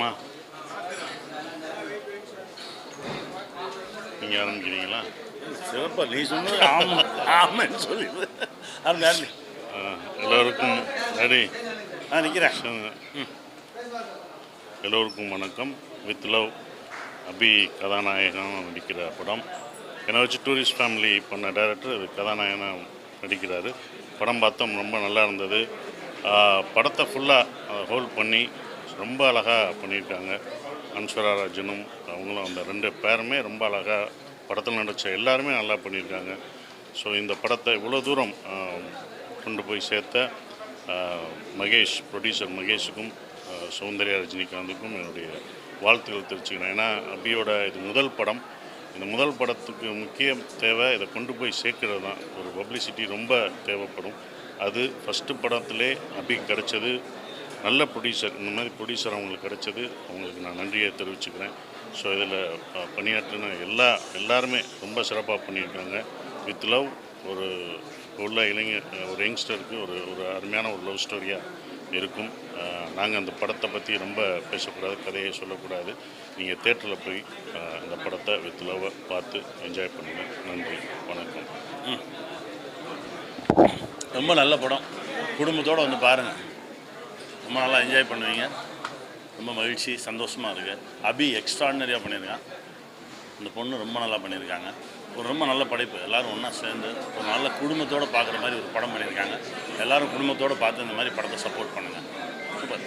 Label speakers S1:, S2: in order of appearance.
S1: ஆரம்பிக்கலாமா? நீங்கள் ஆரம்பிக்கிறீங்களா?
S2: சிறப்பாக நீ சொன்னது ஆமான்னு சொல்லிடு. அது
S1: எல்லோருக்கும் ரெடி.
S2: நிற்கிறேன்.
S1: எல்லோருக்கும் வணக்கம். வித் லவ் அபி கதாநாயகன் நடிக்கிற படம். என்னை வச்சு டூரிஸ்ட் ஃபேமிலி பண்ண டைரக்டர் இது கதாநாயகனாக நடிக்கிறாரு. படம் பார்த்தோம், ரொம்ப நல்லா இருந்தது. படத்தை ஃபுல்லாக ஹோல்ட் பண்ணி ரொம்ப அழகாக பண்ணியிருக்காங்க. அன்ஸ்வரா ராஜனும் அவங்களும் அந்த 2 பேருமே ரொம்ப அழகாக படத்தில் நடித்த எல்லாருமே நல்லா பண்ணியிருக்காங்க. ஸோ இந்த படத்தை இவ்வளோ தூரம் கொண்டு போய் சேர்த்த மகேஷ், ப்ரொடியூசர் மகேஷுக்கும் சௌந்தர்யா ரஜினிகாந்துக்கும் என்னுடைய வாழ்த்துக்கள் தெரிவிச்சுக்கிறேன். ஏன்னா அபியோட இது முதல் படம். இந்த முதல் படத்துக்கு முக்கிய தேவை இதை கொண்டு போய் சேர்க்கிறது தான். ஒரு பப்ளிசிட்டி ரொம்ப தேவைப்படும். அது ஃபஸ்ட்டு படத்திலே அபிக்கு கிடச்சது. நல்ல ப்ரொடியூசர், இந்த மாதிரி ப்ரொடியூசர் அவங்களுக்கு கிடச்சது. அவங்களுக்கு நான் நன்றியை தெரிவிச்சுக்கிறேன். ஸோ இதில் பணியாற்றின எல்லாருமே ரொம்ப சிறப்பாக பண்ணியிருக்காங்க. வித் லவ் ஒரு உள்ள ஒரு யங்ஸ்டருக்கு ஒரு அருமையான ஒரு லவ் ஸ்டோரியாக இருக்கும். நாங்கள் அந்த படத்தை பற்றி ரொம்ப பேசக்கூடாது, கதையை சொல்லக்கூடாது. நீங்கள் தேட்டரில் போய் அந்த படத்தை வித் லவ்வை பார்த்து என்ஜாய் பண்ணுங்கள். நன்றி, வணக்கம்.
S2: ரொம்ப நல்ல படம். குடும்பத்தோடு வந்து பாருங்கள், ரொம்ப நல்லா என்ஜாய் பண்ணுவீங்க. ரொம்ப மகிழ்ச்சி, சந்தோஷமாக இருக்குது. அபி எக்ஸ்ட்ராடினரியாக பண்ணியிருக்கான். இந்த பொண்ணு ரொம்ப நல்லா பண்ணியிருக்காங்க. ஒரு ரொம்ப நல்ல படைப்பு. எல்லோரும் ஒன்றா சேர்ந்து ஒரு நல்ல குடும்பத்தோடு பார்க்குற மாதிரி ஒரு படம் பண்ணியிருக்காங்க. எல்லோரும் குடும்பத்தோடு பார்த்து இந்த மாதிரி படத்தை சப்போர்ட் பண்ணுங்கள். சூப்பர்.